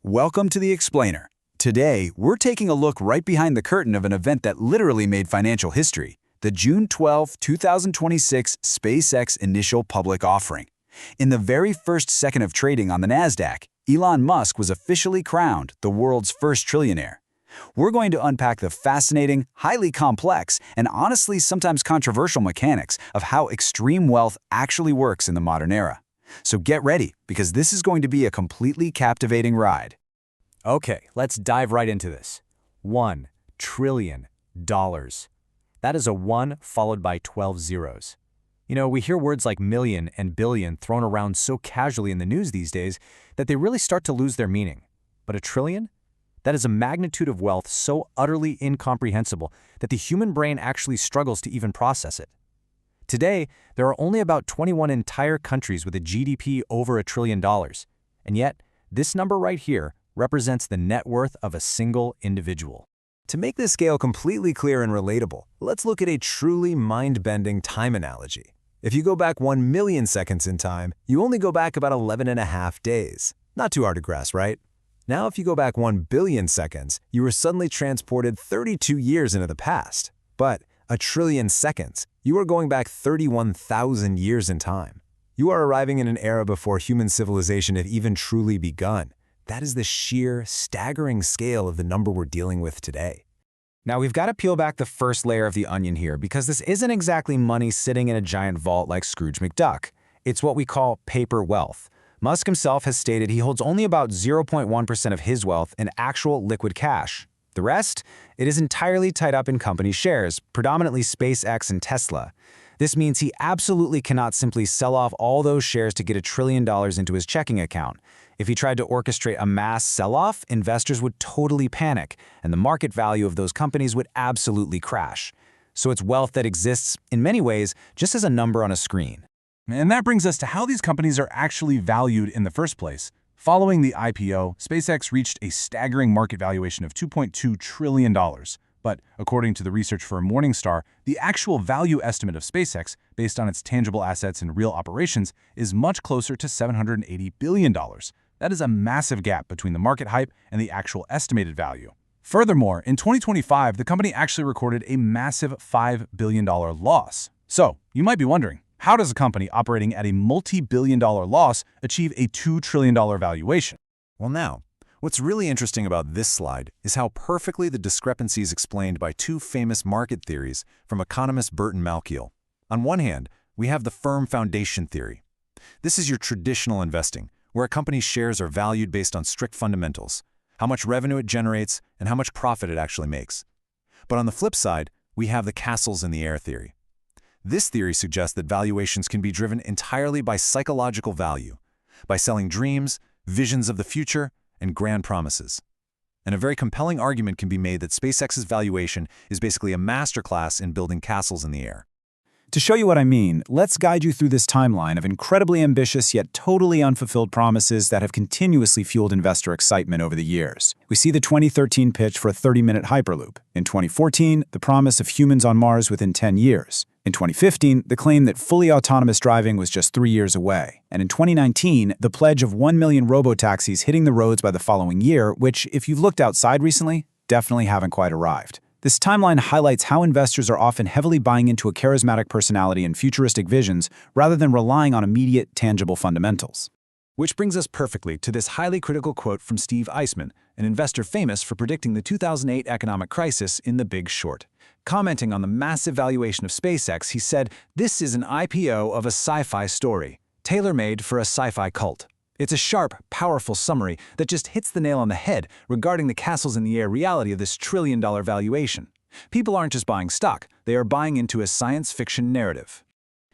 Welcome to The Explainer. Today, we're taking a look right behind the curtain of an event that literally made financial history, the June 12, 2026 SpaceX initial public offering. In the very first second of trading on the NASDAQ, Elon Musk was officially crowned the world's first trillionaire. We're going to unpack the fascinating, highly complex, and honestly sometimes controversial mechanics of how extreme wealth actually works in the modern era. So get ready, because this is going to be a completely captivating ride. Okay, let's dive right into this. $1 trillion. That is a 1 followed by 12 zeros. You know, we hear words like million and billion thrown around so casually in the news these days that they really start to lose their meaning. But a trillion? That is a magnitude of wealth so utterly incomprehensible that the human brain actually struggles to even process it. Today, there are only about 21 entire countries with a GDP over $1 trillion. And yet, this number right here represents the net worth of a single individual. To make this scale completely clear and relatable, let's look at a truly mind-bending time analogy. If you go back 1 million seconds in time, you only go back about 11.5 days. Not too hard to grasp, right? Now if you go back 1 billion seconds, you are suddenly transported 32 years into the past. But 1 trillion seconds, you are going back 31,000 years in time. You are arriving in an era before human civilization had even truly begun. That is the sheer, staggering scale of the number we're dealing with today. Now we've got to peel back the first layer of the onion here, because this isn't exactly money sitting in a giant vault like Scrooge McDuck. It's what we call paper wealth. Musk himself has stated he holds only about 0.1% of his wealth in actual liquid cash. The rest? It is entirely tied up in company shares, predominantly SpaceX and Tesla. This means he absolutely cannot simply sell off all those shares to get $1 trillion into his checking account. If he tried to orchestrate a mass sell-off, investors would totally panic, and the market value of those companies would absolutely crash. So it's wealth that exists, in many ways, just as a number on a screen. And that brings us to how these companies are actually valued in the first place. Following the IPO, SpaceX reached a staggering market valuation of $2.2 trillion. But according to the research firm Morningstar, the actual value estimate of SpaceX, based on its tangible assets and real operations, is much closer to $780 billion. That is a massive gap between the market hype and the actual estimated value. Furthermore, in 2025, the company actually recorded a massive $5 billion loss. So, you might be wondering, how does a company operating at a multi-billion-dollar loss achieve a $2 trillion valuation? Well now, what's really interesting about this slide is how perfectly the discrepancy is explained by two famous market theories from economist Burton Malkiel. On one hand, we have the firm foundation theory. This is your traditional investing, where a company's shares are valued based on strict fundamentals, how much revenue it generates, and how much profit it actually makes. But on the flip side, we have the castles in the air theory. This theory suggests that valuations can be driven entirely by psychological value, by selling dreams, visions of the future, and grand promises. And a very compelling argument can be made that SpaceX's valuation is basically a masterclass in building castles in the air. To show you what I mean, let's guide you through this timeline of incredibly ambitious yet totally unfulfilled promises that have continuously fueled investor excitement over the years. We see the 2013 pitch for a 30-minute Hyperloop. In 2014, the promise of humans on Mars within 10 years. In 2015, the claim that fully autonomous driving was just 3 years away. And in 2019, the pledge of 1 million robotaxis hitting the roads by the following year, which, if you've looked outside recently, definitely haven't quite arrived. This timeline highlights how investors are often heavily buying into a charismatic personality and futuristic visions rather than relying on immediate, tangible fundamentals. Which brings us perfectly to this highly critical quote from Steve Eisman, an investor famous for predicting the 2008 economic crisis in The Big Short. Commenting on the massive valuation of SpaceX, he said, "This is an IPO of a sci-fi story, tailor-made for a sci-fi cult. It's a sharp, powerful summary that just hits the nail on the head regarding the castles in the air reality of this trillion-dollar valuation. People aren't just buying stock, they are buying into a science fiction narrative."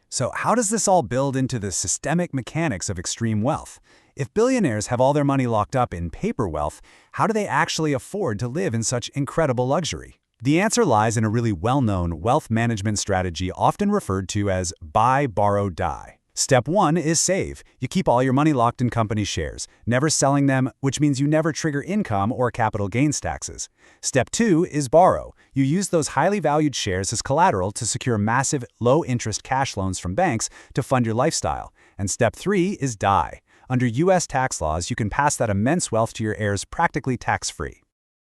So how does this all build into the systemic mechanics of extreme wealth? If billionaires have all their money locked up in paper wealth, how do they actually afford to live in such incredible luxury? The answer lies in a really well-known wealth management strategy often referred to as buy, borrow, die. Step 1 is save. You keep all your money locked in company shares, never selling them, which means you never trigger income or capital gains taxes. Step 2 is borrow. You use those highly valued shares as collateral to secure massive, low-interest cash loans from banks to fund your lifestyle. And step 3 is die. Under U.S. tax laws, you can pass that immense wealth to your heirs practically tax-free.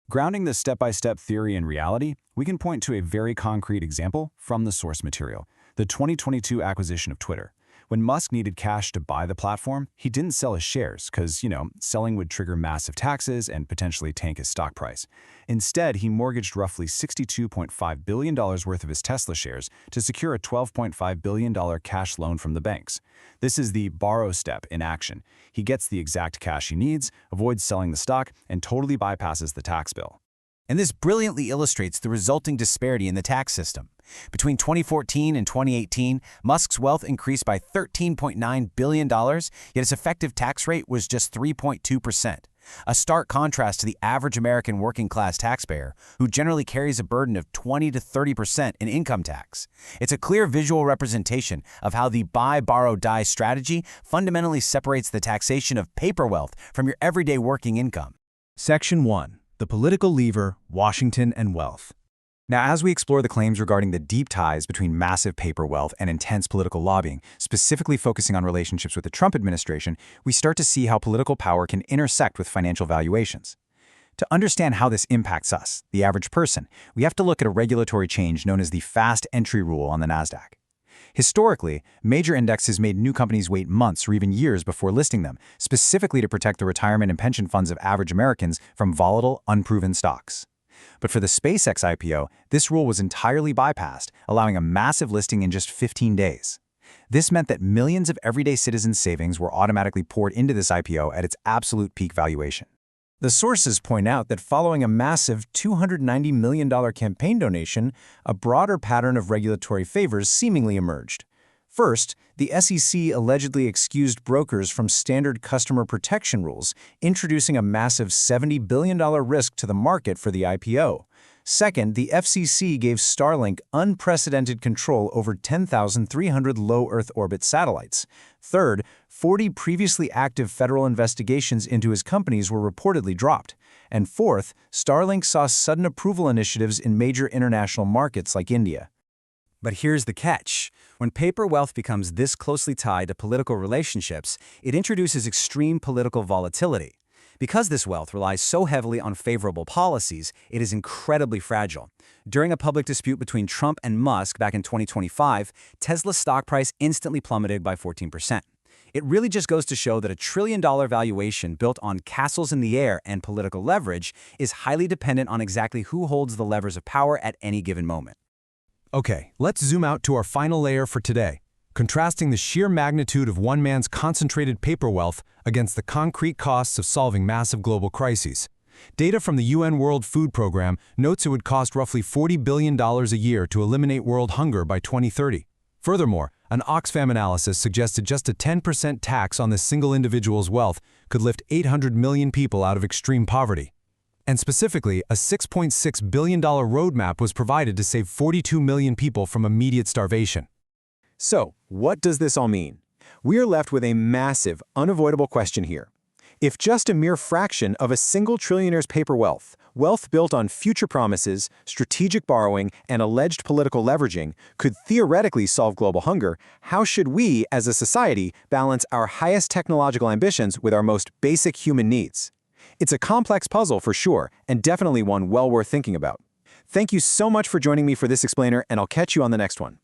Grounding this step-by-step theory in reality, we can point to a very concrete example from the source material, the 2022 acquisition of Twitter. When Musk needed cash to buy the platform, he didn't sell his shares because, selling would trigger massive taxes and potentially tank his stock price. Instead, he mortgaged roughly $62.5 billion worth of his Tesla shares to secure a $12.5 billion cash loan from the banks. This is the borrow step in action. He gets the exact cash he needs, avoids selling the stock, and totally bypasses the tax bill. And this brilliantly illustrates the resulting disparity in the tax system. Between 2014 and 2018, Musk's wealth increased by $13.9 billion, yet his effective tax rate was just 3.2%. A stark contrast to the average American working-class taxpayer, who generally carries a burden of 20 to 30% in income tax. It's a clear visual representation of how the buy, borrow, die strategy fundamentally separates the taxation of paper wealth from your everyday working income. Section 1. The Political Lever, Washington and Wealth. Now, as we explore the claims regarding the deep ties between massive paper wealth and intense political lobbying, specifically focusing on relationships with the Trump administration, we start to see how political power can intersect with financial valuations. To understand how this impacts us, the average person, we have to look at a regulatory change known as the fast entry rule on the NASDAQ. Historically, major indexes made new companies wait months or even years before listing them, specifically to protect the retirement and pension funds of average Americans from volatile, unproven stocks. But for the SpaceX IPO, this rule was entirely bypassed, allowing a massive listing in just 15 days. This meant that millions of everyday citizens' savings were automatically poured into this IPO at its absolute peak valuation. The sources point out that following a massive $290 million campaign donation, a broader pattern of regulatory favors seemingly emerged. First, the SEC allegedly excused brokers from standard customer protection rules, introducing a massive $70 billion risk to the market for the IPO. Second, the FCC gave Starlink unprecedented control over 10,300 low Earth orbit satellites. Third, 40 previously active federal investigations into his companies were reportedly dropped. And fourth, Starlink saw sudden approval initiatives in major international markets like India. But here's the catch. When paper wealth becomes this closely tied to political relationships, it introduces extreme political volatility. Because this wealth relies so heavily on favorable policies, it is incredibly fragile. During a public dispute between Trump and Musk back in 2025, Tesla's stock price instantly plummeted by 14%. It really just goes to show that a $1 trillion valuation built on castles in the air and political leverage is highly dependent on exactly who holds the levers of power at any given moment. Okay, let's zoom out to our final layer for today, contrasting the sheer magnitude of one man's concentrated paper wealth against the concrete costs of solving massive global crises. Data from the UN World Food Program notes it would cost roughly $40 billion a year to eliminate world hunger by 2030. Furthermore, an Oxfam analysis suggested just a 10% tax on this single individual's wealth could lift 800 million people out of extreme poverty. And specifically, a $6.6 billion roadmap was provided to save 42 million people from immediate starvation. So, what does this all mean? We are left with a massive, unavoidable question here. If just a mere fraction of a single trillionaire's paper wealth built on future promises, strategic borrowing, and alleged political leveraging, could theoretically solve global hunger, how should we, as a society, balance our highest technological ambitions with our most basic human needs? It's a complex puzzle for sure, and definitely one well worth thinking about. Thank you so much for joining me for this explainer, and I'll catch you on the next one.